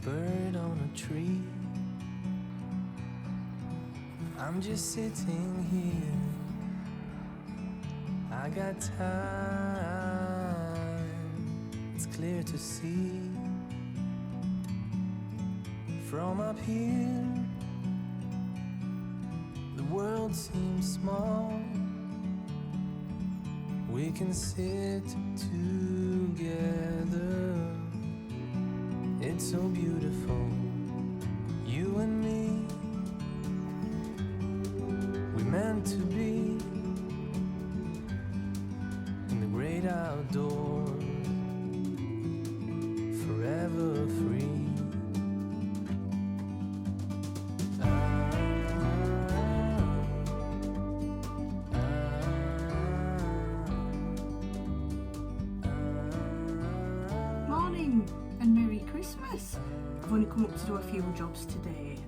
bird on a tree. I'm just sitting here, I got time, it's clear to see. From up here, the world seems small. We can sit together, it's so beautiful, you and me. We meant to be in the great outdoors, forever free. Morning and Merry Christmas. I've only come up to do a few jobs today.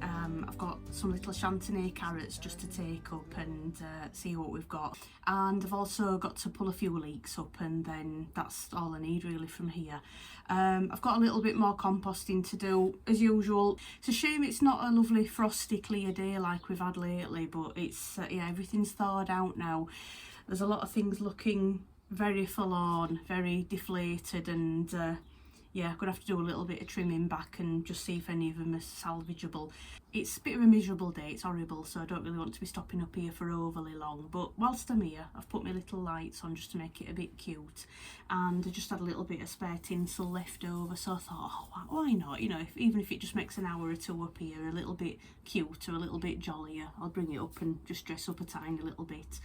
I've got some little Chantenay carrots just to take up and see what we've got, and I've also got to pull a few leeks up, and then that's all I need really from here. I've got a little bit more composting to do as usual. It's a shame it's not a lovely frosty clear day like we've had lately, but it's yeah, everything's thawed out now. There's a lot of things looking very forlorn, very deflated, and yeah, I'm going to have to do a little bit of trimming back and just see if any of them are salvageable. It's a bit of a miserable day, it's horrible, so I don't really want to be stopping up here for overly long. But whilst I'm here, I've put my little lights on just to make it a bit cute. And I just had a little bit of spare tinsel left over, so I thought, oh, why not? You know, even if it just makes an hour or two up here a little bit cuter, a little bit jollier, I'll bring it up and just dress up a tiny little bit.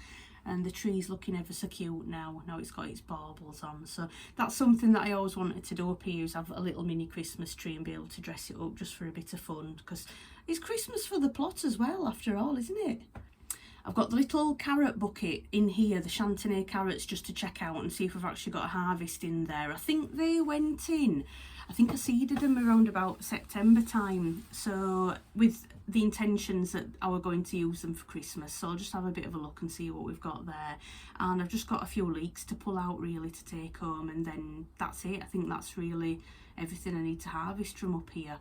And the tree's looking ever so cute now it's got its baubles on, so that's something that I always wanted to do up here, is have a little mini Christmas tree and be able to dress it up just for a bit of fun, because it's Christmas for the plot as well after all, isn't it? I've got the little carrot bucket in here, the Chantenay carrots, just to check out and see if we've actually got a harvest in there. I think they went in, I think I seeded them around about September time, so with the intentions that I were going to use them for Christmas, so I'll just have a bit of a look and see what we've got there. And I've just got a few leeks to pull out really to take home, and then that's it. I think that's really everything I need to harvest from up here.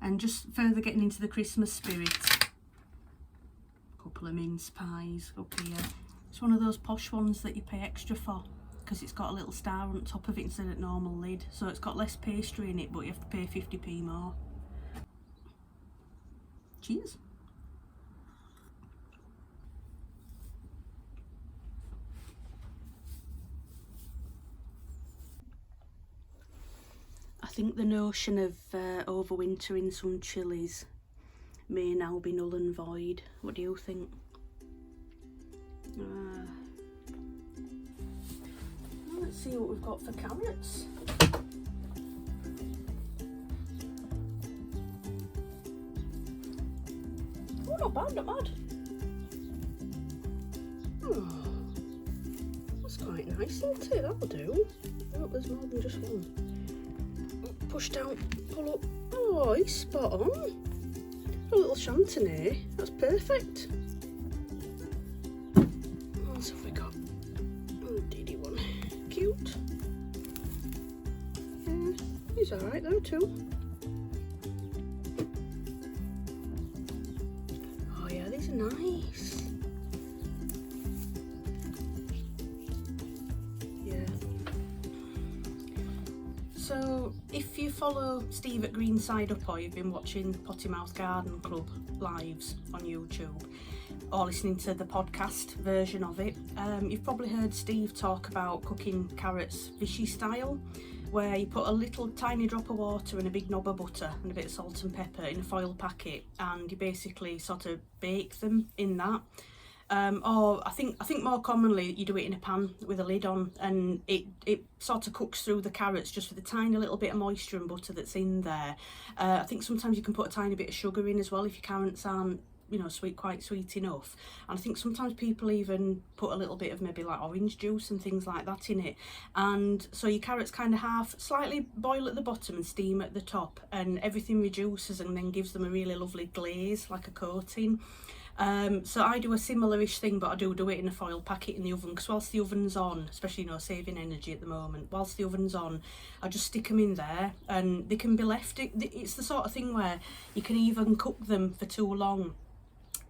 And just further getting into the Christmas spirit, a couple of mince pies up here. It's one of those posh ones that you pay extra for, because it's got a little star on top of it instead of normal lid, so it's got less pastry in it, but you have to pay 50p more. Cheers. I think the notion of overwintering some chilies may now be null and void. What do you think? Let's see what we've got for carrots. Oh, not bad, not bad. Oh, that's quite nice, isn't it? That'll do. I hope there's more than just one. Push down, pull up. Oh, he's spot on. A little Chantenay, that's perfect. What else have we got? Oh, DD one. Cute. Yeah, he's alright though too. Oh yeah, these are nice. Yeah. So if you follow Steve at Greenside Up, or you've been watching Potty Mouth Garden Club lives on YouTube, or listening to the podcast version of it, you've probably heard Steve talk about cooking carrots fishy style, where you put a little tiny drop of water and a big knob of butter and a bit of salt and pepper in a foil packet, and you basically sort of bake them in that. Or I think more commonly you do it in a pan with a lid on, and it sort of cooks through the carrots just with a tiny little bit of moisture and butter that's in there. I think sometimes you can put a tiny bit of sugar in as well if your carrots aren't, you know, quite sweet enough. And I think sometimes people even put a little bit of maybe like orange juice and things like that in it. And so your carrots kind of slightly boil at the bottom and steam at the top, and everything reduces and then gives them a really lovely glaze, like a coating. So I do a similar-ish thing, but I do it in a foil packet in the oven, because whilst the oven's on, especially, you know, saving energy at the moment, whilst the oven's on, I just stick them in there, and they can be left. It's the sort of thing where you can even cook them for too long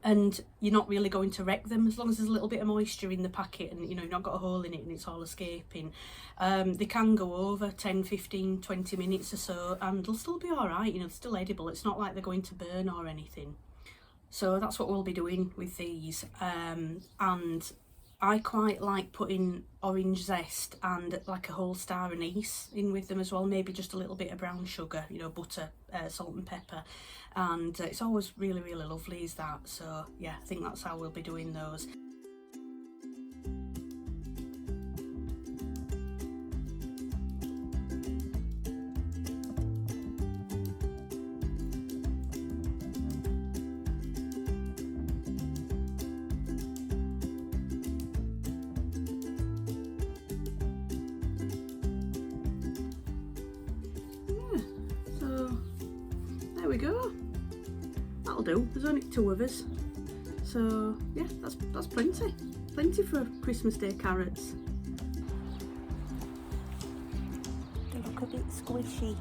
and you're not really going to wreck them, as long as there's a little bit of moisture in the packet and, you know, you've not got a hole in it and it's all escaping. They can go over 10, 15, 20 minutes or so and they'll still be all right, you know, they're still edible. It's not like they're going to burn or anything. So that's what we'll be doing with these. And I quite like putting orange zest and like a whole star anise in with them as well, maybe just a little bit of brown sugar, you know, butter, salt and pepper, and it's always really, really lovely, is that. So yeah, I think that's how we'll be doing those. There we go. That'll do. There's only 2 of us, so yeah, that's plenty for Christmas Day carrots. They look a bit squishy.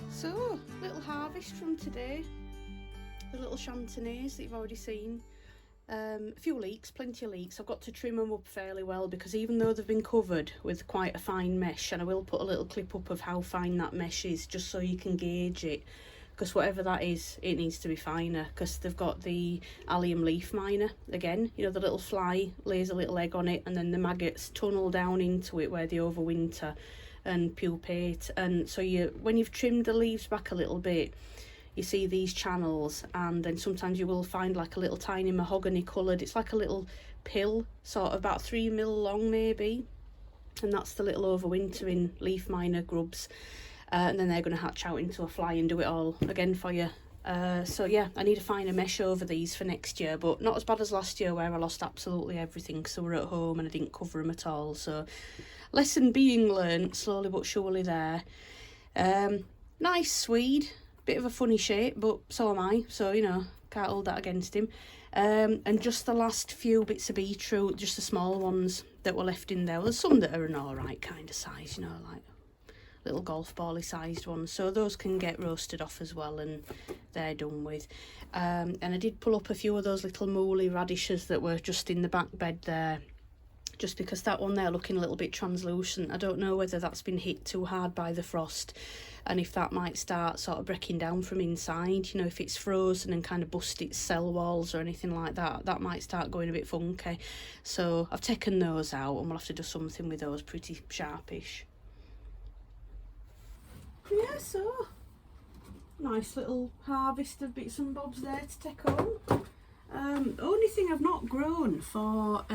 So, little harvest from today. The little chantennays that you've already seen. A few leeks, plenty of leeks. I've got to trim them up fairly well because even though they've been covered with quite a fine mesh, and I will put a little clip up of how fine that mesh is just so you can gauge it, because whatever that is, it needs to be finer, because they've got the allium leaf miner again, you know, the little fly lays a little egg on it and then the maggots tunnel down into it where they overwinter and pupate. And so when you've trimmed the leaves back a little bit, you see these channels, and then sometimes you will find like a little tiny mahogany coloured, it's like a little pill, sort of about 3 mil long maybe, and that's the little overwintering leaf miner grubs. And then they're going to hatch out into a fly and do it all again for you. So yeah, I need to find a mesh over these for next year, but not as bad as last year where I lost absolutely everything because I were at home and I didn't cover them at all. So lesson being learnt, slowly but surely there. Nice Swede, bit of a funny shape, but so am I, so you know, can't hold that against him. And just the last few bits of beetroot, just the small ones that were left in there. Well, there's some that are an alright kind of size, you know, like little golf ball sized ones, so those can get roasted off as well, and they're done with. And I did pull up a few of those little mooly radishes that were just in the back bed there, just because that one there looking a little bit translucent. I don't know whether that's been hit too hard by the frost, and if that might start sort of breaking down from inside, you know, if it's frozen and kind of bust its cell walls or anything like that, that might start going a bit funky. So I've taken those out, and we'll have to do something with those, pretty sharpish. Yeah, so nice little harvest of bits and bobs there to take home. Only thing I've not grown for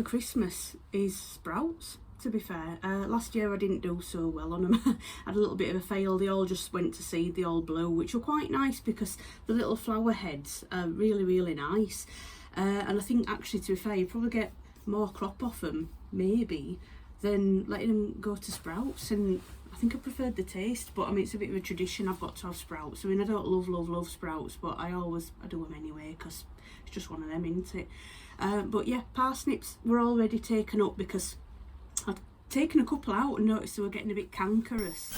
Christmas is sprouts, to be fair. Last year I didn't do so well on them. I had a little bit of a fail. They all just went to seed, they all blew, which were quite nice because the little flower heads are really nice. And I think actually, to be fair, you probably get more crop off them, maybe, than letting them go to sprouts. And I think I preferred the taste, but I mean, it's a bit of a tradition. I've got to have sprouts. I mean, I don't love sprouts, but I do them anyway because it's just one of them, isn't it? But yeah, parsnips were already taken up because I'd taken a couple out and noticed they were getting a bit cankerous.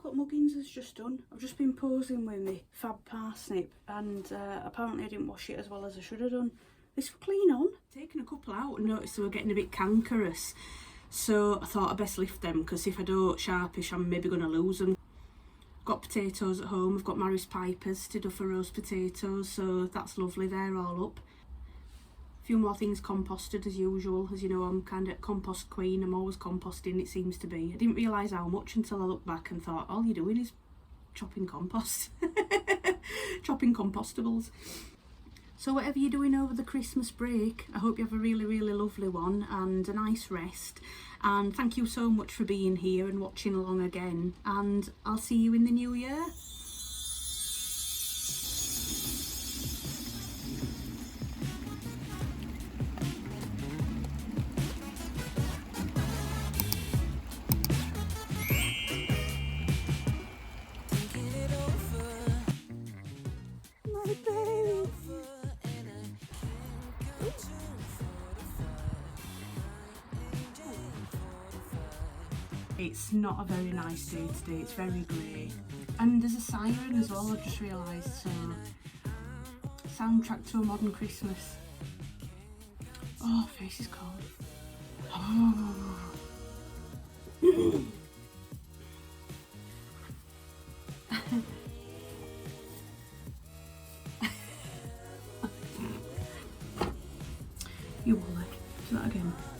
What Muggins has just done. I've just been posing with my fab parsnip, and apparently I didn't wash it as well as I should have done. This were clean on. Taken a couple out and noticed they were getting a bit cankerous, so I thought I'd best lift them, because if I don't sharpish I'm maybe going to lose them. Got potatoes at home. I've got Maris Pipers to do for roast potatoes, so that's lovely. They're all up. A few more things composted as usual. As you know, I'm kind of compost queen. I'm always composting, it seems to be. I didn't realise how much until I looked back and thought, all you're doing is chopping compost. Chopping compostables. So whatever you're doing over the Christmas break, I hope you have a really lovely one and a nice rest. And thank you so much for being here and watching along again. And I'll see you in the new year. It's not a very nice day today, it's very grey. And there's a siren as well, I just realised, so soundtrack to a modern Christmas. Oh, face is cold. Oh. your wallet. Do that again.